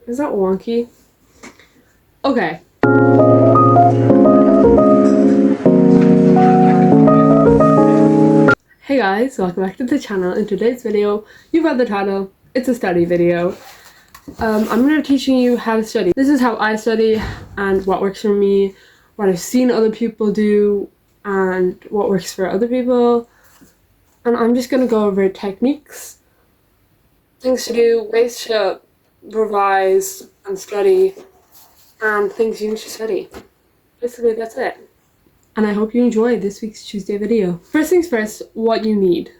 Is that wonky? Okay. Hey guys, welcome back to the channel. In today's video, you've read the title, it's a study video. I'm going to be teaching you how to study. This is how I study and what works for me, what I've seen other people do, and what works for other people. And I'm just going to go over techniques, things to do, ways to revise and study, and things you need to study. Basically, that's it. And I hope you enjoyed this week's Tuesday video. First things first, what you need.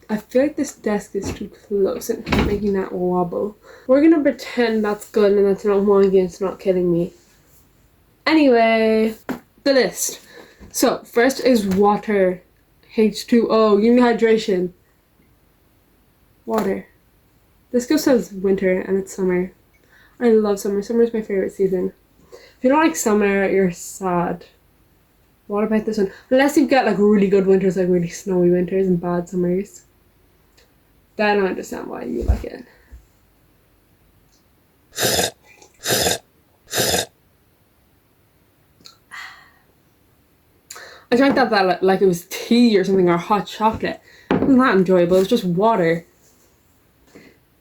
I feel like this desk is too close and making that wobble. We're gonna pretend that's good and that's not wonky and it's not killing me. Anyway, the list. So, first is water. H2O, give me hydration. Water. This girl says winter and it's summer. I love summer. Summer is my favorite season. If you don't like summer, you're sad. What about this one? Unless you've got like really good winters, like really snowy winters and bad summers. Then I don't understand why you like it. I drank that like it was tea or something, or hot chocolate. It wasn't that enjoyable, it was just water.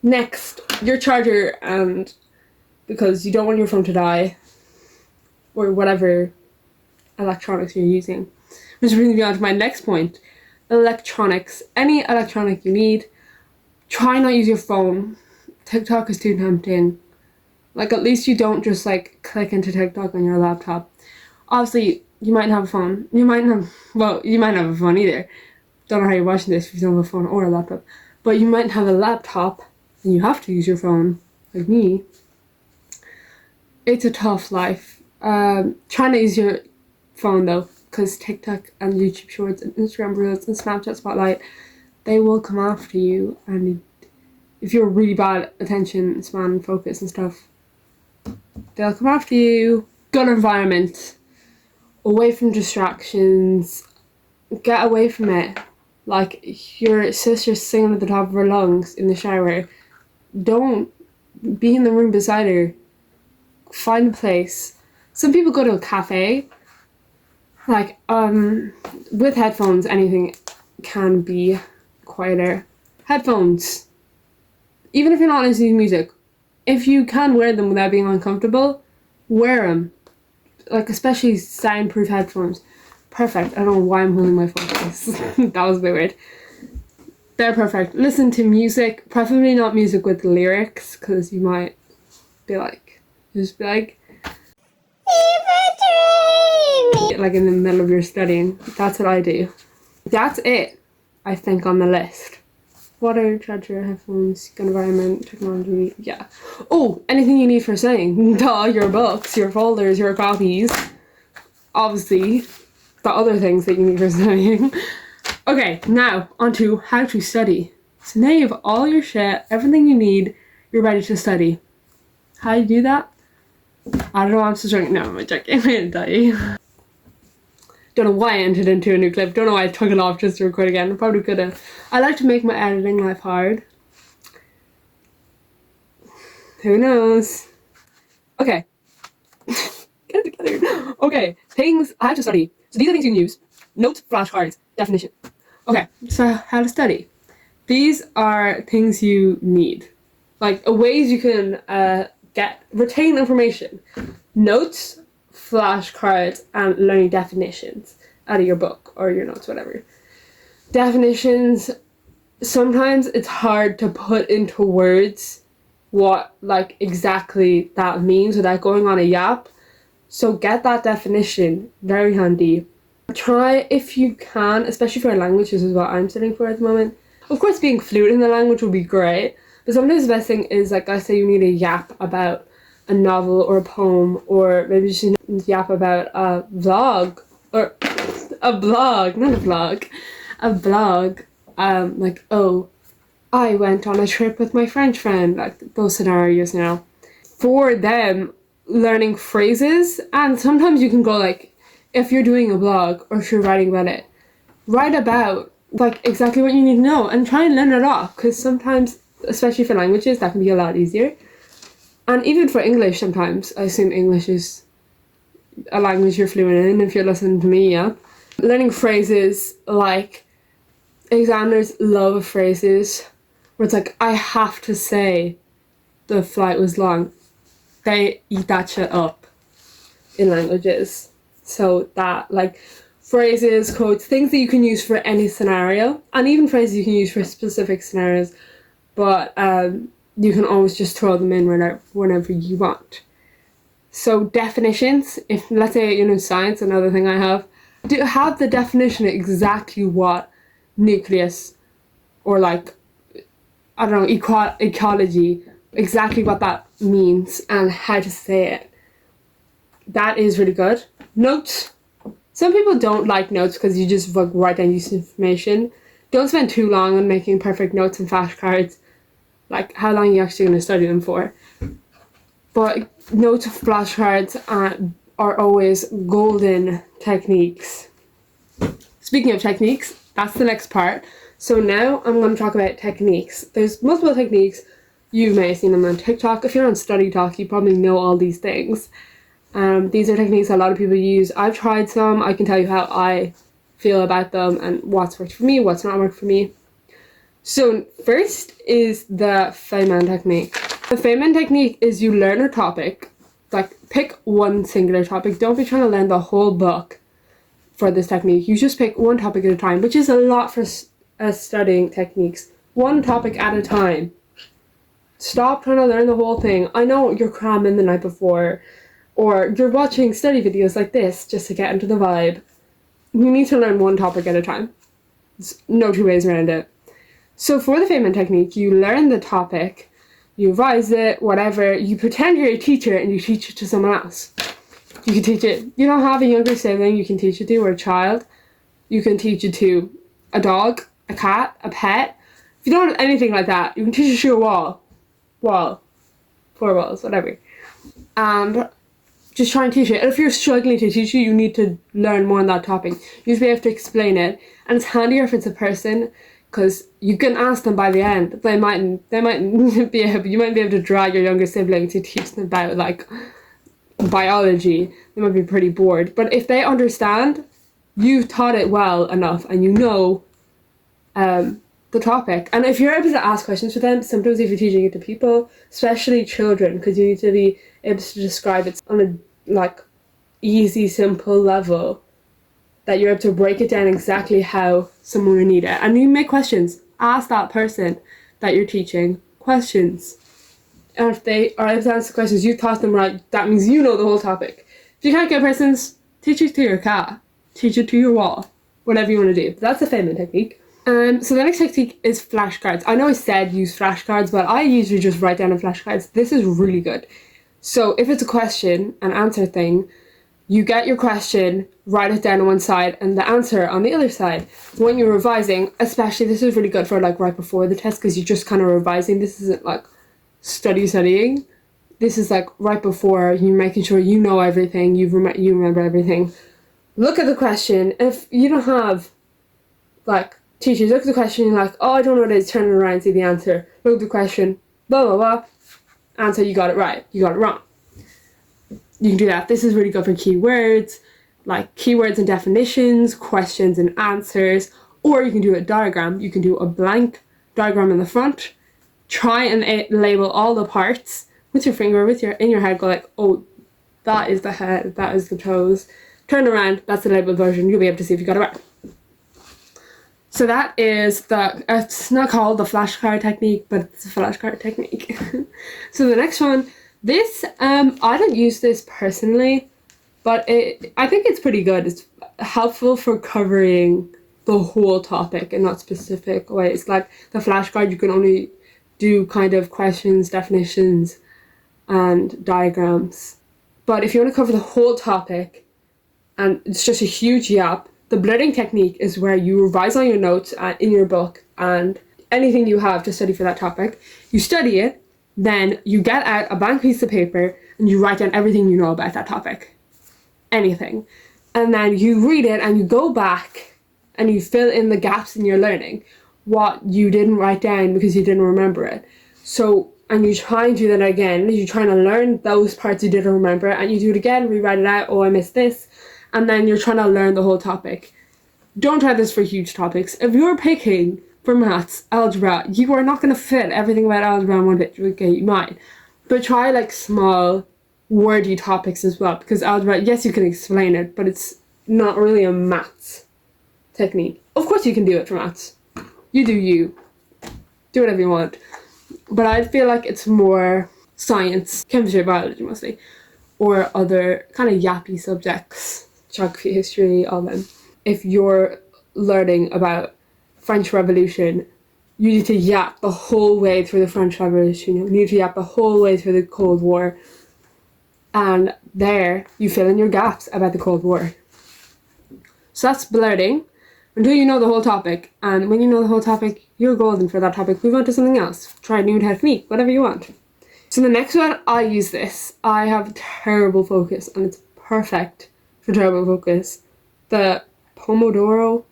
Next, your charger, and because you don't want your phone to die, or whatever electronics you're using. Which brings me on to my next point. Electronics. Any electronic you need. Try not use your phone. TikTok is too tempting. Like, at least you don't just like click into TikTok on your laptop. Obviously, you might have a phone. You might not have a phone either. Don't know how you're watching this if you don't have a phone or a laptop. But you might have a laptop and you have to use your phone, like me. It's a tough life. Try not to use your phone though, because TikTok and YouTube Shorts and Instagram Reels and Snapchat Spotlight, they will come after you, and if you're really bad attention span focus and stuff, they'll come after you. Good environment, away from distractions, get away from it. Like your sister's singing at the top of her lungs in the shower, don't be in the room beside her. Find a place. Some people go to a cafe. Like, with headphones, anything can be quieter. Headphones. Even if you're not listening to music, if you can wear them without being uncomfortable, wear them. Like, especially soundproof headphones. Perfect. I don't know why I'm holding my phone case. That was a bit weird. They're perfect. Listen to music, preferably not music with lyrics, because you might be like, like in the middle of your studying. That's what I do. That's it, I think, on the list. Water, charger, headphones, good environment, technology, yeah. Oh, anything you need for studying. Duh, your books, your folders, your copies. Obviously, the other things that you need for studying. Okay, now, on to how to study. So now you have all your shit, everything you need, you're ready to study. How do you do that? I don't know, I'm still joking. No, I'm joking. I'm gonna tell you. Don't know why I entered into a new clip. Don't know why I took it off just to record again. I probably could have. I like to make my editing life hard. Who knows? Okay. Get it together. Okay, things I have to study. So these are things you can use. Notes, flashcards, definition. Okay, so how to study. These are things you need. Like, ways you can retain information. Notes, flashcards, and learning definitions out of your book or your notes, whatever. Definitions, sometimes it's hard to put into words what like exactly that means without going on a yap. So get that definition, very handy. Try if you can, especially for a language, this is what I'm studying for at the moment. Of course, being fluent in the language would be great, but sometimes the best thing is, like, I say, you need a yap about a novel or a poem, or maybe just yap about a vlog, or a blog, not a vlog, a blog. Like, oh, I went on a trip with my French friend, like those scenarios, you know. For them, learning phrases, and sometimes you can go like, if you're doing a blog or if you're writing about it, write about like exactly what you need to know and try and learn it off, because sometimes, especially for languages, that can be a lot easier. And even for English sometimes, I assume English is a language you're fluent in if you're listening to me, yeah? Learning phrases, like, examiners love phrases where it's like, I have to say the flight was long. They eat that shit up in languages. So that, like, phrases, quotes, things that you can use for any scenario, and even phrases you can use for specific scenarios, but you can always just throw them in whenever you want. So definitions, if let's say science, another thing I have the definition of exactly what nucleus, or like, I don't know, ecology, exactly what that means and how to say it. That is really good. Notes. Some people don't like notes because you just like write down useful information. Don't spend too long on making perfect notes and flashcards. Like, how long are you actually going to study them for? But notes, flashcards are always golden techniques. Speaking of techniques, that's the next part. So now I'm going to talk about techniques. There's multiple techniques. You may have seen them on TikTok. If you're on Study Talk, you probably know all these things. These are techniques a lot of people use. I've tried some. I can tell you how I feel about them and what's worked for me, what's not worked for me. So first is the Feynman technique. The Feynman technique is you learn a topic, like pick one singular topic. Don't be trying to learn the whole book for this technique. You just pick one topic at a time, which is a lot for studying techniques. One topic at a time. Stop trying to learn the whole thing. I know you're cramming the night before, or you're watching study videos like this just to get into the vibe. You need to learn one topic at a time. There's no two ways around it. So for the Feynman technique, you learn the topic, you revise it, whatever, you pretend you're a teacher and you teach it to someone else. You can teach it, you don't have a younger sibling, you can teach it to, or a child. You can teach it to a dog, a cat, a pet. If you don't have anything like that, you can teach it to a wall, 4 walls, whatever. And just try and teach it. And if you're struggling to teach it, you need to learn more on that topic. You need to be able to explain it. And it's handier if it's a person, because you can ask them by the end. They might be able, you might be able to drag your younger sibling to teach them about like biology. They might be pretty bored. But if they understand, you've taught it well enough and you know the topic. And if you're able to ask questions for them, sometimes if you're teaching it to people, especially children, because you need to be able to describe it on a like easy, simple level, that you're able to break it down exactly how someone would need it. And you make questions. Ask that person that you're teaching questions. And if they are able to answer questions, you taught them right, that means you know the whole topic. If you can't get persons, teach it to your cat. Teach it to your wall. Whatever you want to do. That's the Feynman technique. So the next technique is flashcards. I know I said use flashcards, but I usually just write down on flashcards. This is really good. So if it's a question and answer thing, you get your question, write it down on one side, and the answer on the other side. When you're revising, especially, this is really good for like right before the test, because you're just kind of revising. This isn't like studying. This is like right before, you're making sure you know everything, you remember everything. Look at the question. If you don't have like teachers, look at the question, you're like, oh, I don't know what it is, turn it around, see the answer. Look at the question, blah blah blah. Answer, you got it right, you got it wrong. You can do that. This is really good for keywords, like keywords and definitions, questions and answers, or you can do a diagram. You can do a blank diagram in the front, try and label all the parts with your finger, in your head, go like, oh, that is the head, that is the toes. Turn around, that's the labeled version. You'll be able to see if you got it right. So that is it's not called the flashcard technique, but it's a flashcard technique. So the next one, this, I don't use this personally, but I think it's pretty good. It's helpful for covering the whole topic in not specific ways. Like the flashcard, you can only do kind of questions, definitions, and diagrams. But if you want to cover the whole topic, and it's just a huge yap, the blurting technique is where you revise on your notes in your book and anything you have to study for that topic. You study it, then you get out a blank piece of paper and you write down everything you know about that topic. Anything. And then you read it and you go back and you fill in the gaps in your learning, what you didn't write down because you didn't remember it. So and you try and do that again. You're trying to learn those parts you didn't remember, and you do it again, rewrite it out, oh, I missed this, and then you're trying to learn the whole topic. Don't try this for huge topics. If you're picking for maths, algebra, you are not going to fit everything about algebra in one bit. Okay, you might. But try like small, wordy topics as well, because algebra, yes, you can explain it, but it's not really a maths technique. Of course you can do it for maths. You do you. Do whatever you want. But I feel like it's more science, chemistry, biology mostly, or other kind of yappy subjects, geography, history, all them. If you're learning about French Revolution, you need to yap the whole way through the French Revolution. You need to yap the whole way through the Cold War. And there, you fill in your gaps about the Cold War. So that's blurting until you know the whole topic. And when you know the whole topic, you're golden for that topic. Move on to something else. Try a new technique, whatever you want. So the next one, I use this. I have terrible focus, and it's perfect for terrible focus. The Pomodoro.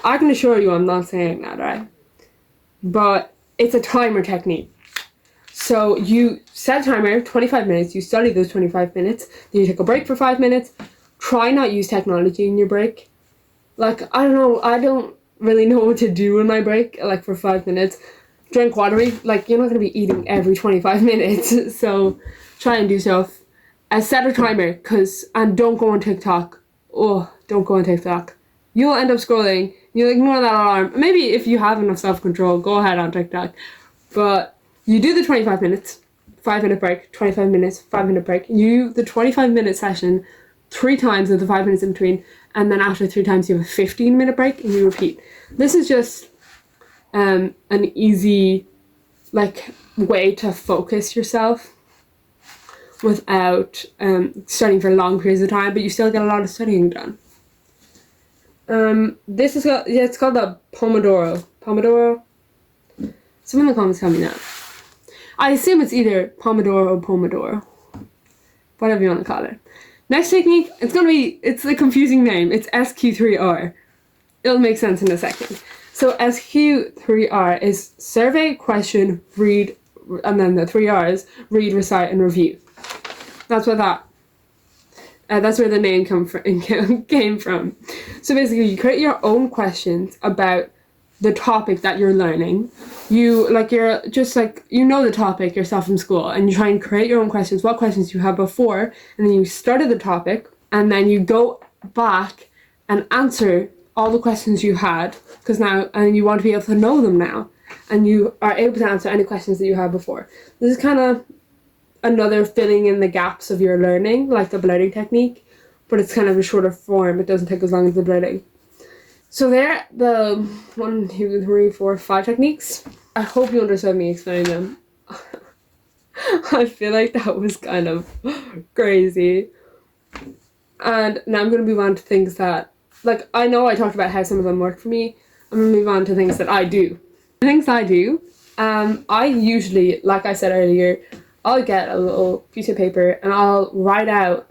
I can assure you I'm not saying that right. But it's a timer technique. So you set a timer, 25 minutes, you study those 25 minutes, then you take a break for 5 minutes. Try not use technology in your break. Like, I don't really know what to do in my break, like for 5 minutes. Drink water, like you're not going to be eating every 25 minutes, so try and do stuff. Set a timer, and don't go on TikTok. Oh, don't go on TikTok. You'll end up scrolling, you'll ignore that alarm. Maybe if you have enough self-control, go ahead on TikTok. But you do the 25 minutes, 5 minute break, 25 minutes, 5 minute break. You do the 25 minute session 3 times with the 5 minutes in between, and then after 3 times you have a 15-minute break and you repeat. This is just an easy way to focus yourself without studying for long periods of time, but you still get a lot of studying done. This is it's called the Pomodoro. Pomodoro? Someone in the comments tell me that. I assume it's either Pomodoro or Pomodoro. Whatever you want to call it. Next technique, it's a confusing name. It's SQ3R. It'll make sense in a second. So SQ3R is survey, question, read, and then the 3 R's, read, recite, and review. That's what that's where the name came from. So basically, you create your own questions about the topic that you're learning. You know the topic yourself from school, and you try and create your own questions, what questions you had before, and then you started the topic, and then you go back and answer all the questions you had, and you want to be able to know them now, and you are able to answer any questions that you had before. This is kind of another filling in the gaps of your learning, like the blurting technique, but it's kind of a shorter form. It doesn't take as long as the blurting. So there, the 1, 2, 3, 4, 5 techniques. I hope you understood me explaining them. I feel like that was kind of crazy. And now I'm going to move on to things that, I know I talked about how some of them work for me. I'm going to move on to things that I do. Things I do, I usually, like I said earlier, I'll get a little piece of paper and I'll write out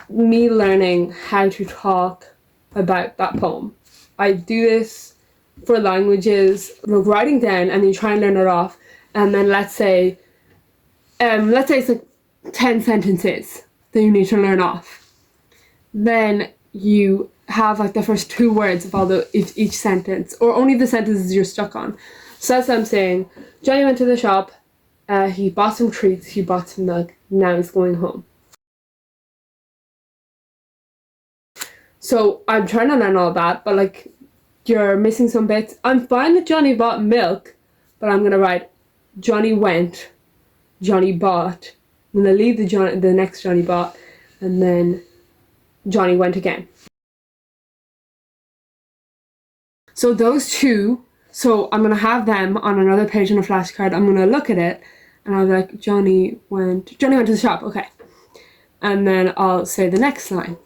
me learning how to talk about that poem. I do this for languages, writing down, and you try and learn it off, and then let's say it's 10 sentences that you need to learn off. Then you have the first 2 words of each sentence, or only the sentences you're stuck on. So that's what I'm saying. Johnny went to the shop, he bought some treats, he bought some milk, now he's going home. So I'm trying to learn all that, but you're missing some bits. I'm fine that Johnny bought milk, but I'm gonna write Johnny went, Johnny bought. I'm gonna leave the next Johnny bought, and then Johnny went again. So those 2, so I'm gonna have them on another page on a flashcard. I'm gonna look at it, and I'll be like, Johnny went to the shop, okay. And then I'll say the next line.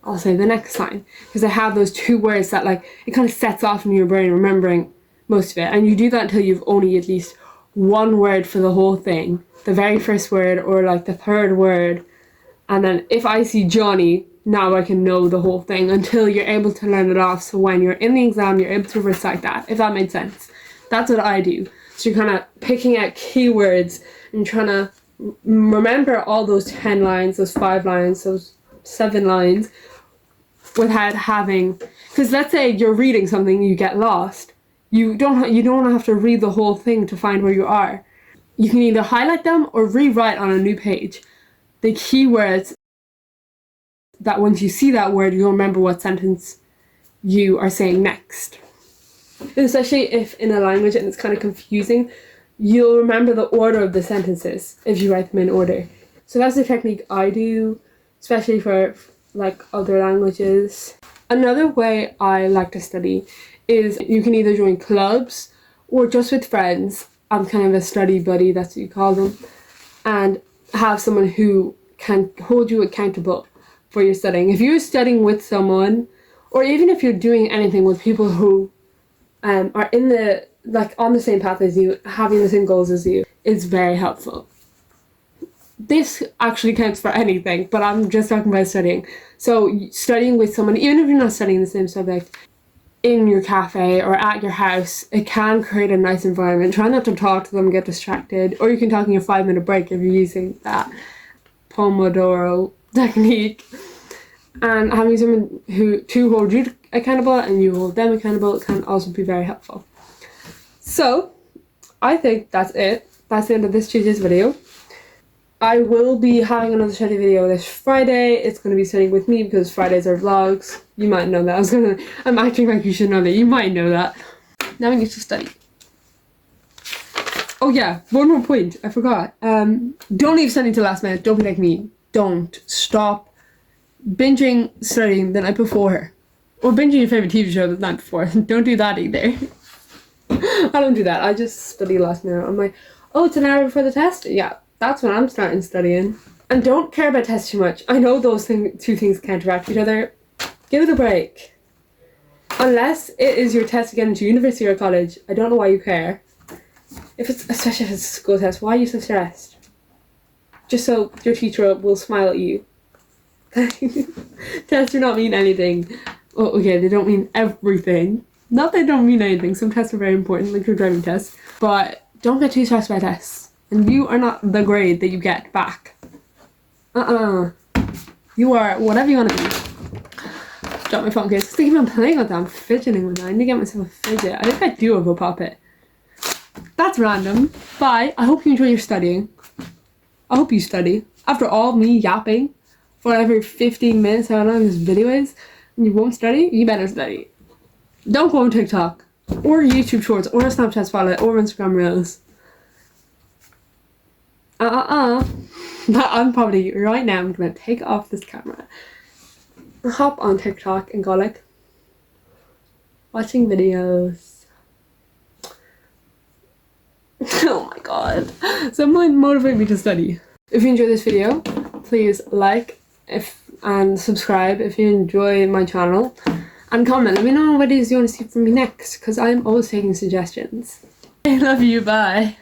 Because I have those 2 words that it kind of sets off in your brain remembering most of it. And you do that until you've only at least 1 word for the whole thing. The very first word, or the 3rd word. And then if I see Johnny, now I can know the whole thing until you're able to learn it off. So when you're in the exam, you're able to recite that, if that made sense. That's what I do. So you're kind of picking out keywords and trying to remember all those 10 lines, those 5 lines, those 7 lines without having, because let's say you're reading something, you get lost. You don't have to read the whole thing to find where you are. You can either highlight them or rewrite on a new page the keywords that once you see that word, you'll remember what sentence you are saying next. Especially if in a language and it's kind of confusing, you'll remember the order of the sentences if you write them in order. So that's the technique I do, especially for like other languages. Another way I like to study is you can either join clubs or just with friends. I'm kind of a study buddy, that's what you call them, and have someone who can hold you accountable for your studying. If you're studying with someone, or even if you're doing anything with people who are in the on the same path as you, having the same goals as you, is very helpful. This actually counts for anything, but I'm just talking about studying. So studying with someone, even if you're not studying the same subject, in your cafe or at your house, it can create a nice environment. Try not to talk to them, get distracted, or you can talk in your 5-minute break if you're using that Pomodoro technique. And having someone to hold you accountable and you hold them accountable can also be very helpful. So I think that's it. That's the end of this Tuesday's video. I will be having another study video this Friday. It's going to be studying with me because Fridays are vlogs. You might know that. I'm acting like you should know that. You might know that. Now we need to study. Oh yeah, one more point. I forgot. Don't leave studying till last minute. Don't be like me. Don't stop binging studying the night before. Or binging your favourite TV show the night before. Don't do that either. I don't do that. I just study last minute. I'm like, oh, it's an hour before the test? Yeah. That's when I'm starting studying. And don't care about tests too much. I know those two things counteract each other. Give it a break. Unless it is your test to get into university or college, I don't know why you care. Especially if it's a school test, why are you so stressed? Just so your teacher will smile at you. Tests do not mean anything. Oh, okay, they don't mean everything. Not that they don't mean anything. Some tests are very important, like your driving test. But don't get too stressed by tests. And you are not the grade that you get back. You are whatever you want to be. Drop my phone case. Thinking about playing with that. I'm fidgeting with that. I need to get myself a fidget. I think I do have a puppet. That's random. Bye. I hope you enjoy your studying. I hope you study. After all me yapping for whatever 15 minutes, how long this video is, and you won't study, you better study. Don't go on TikTok, or YouTube Shorts, or Snapchat Spotlight, or Instagram Reels. But I'm probably, right now, I'm gonna take off this camera, hop on TikTok and go like, watching videos. Oh my god. Someone motivate me to study. If you enjoyed this video, please like and subscribe if you enjoy my channel. And comment, let me know what videos you want to see from me next, because I'm always taking suggestions. I love you, bye.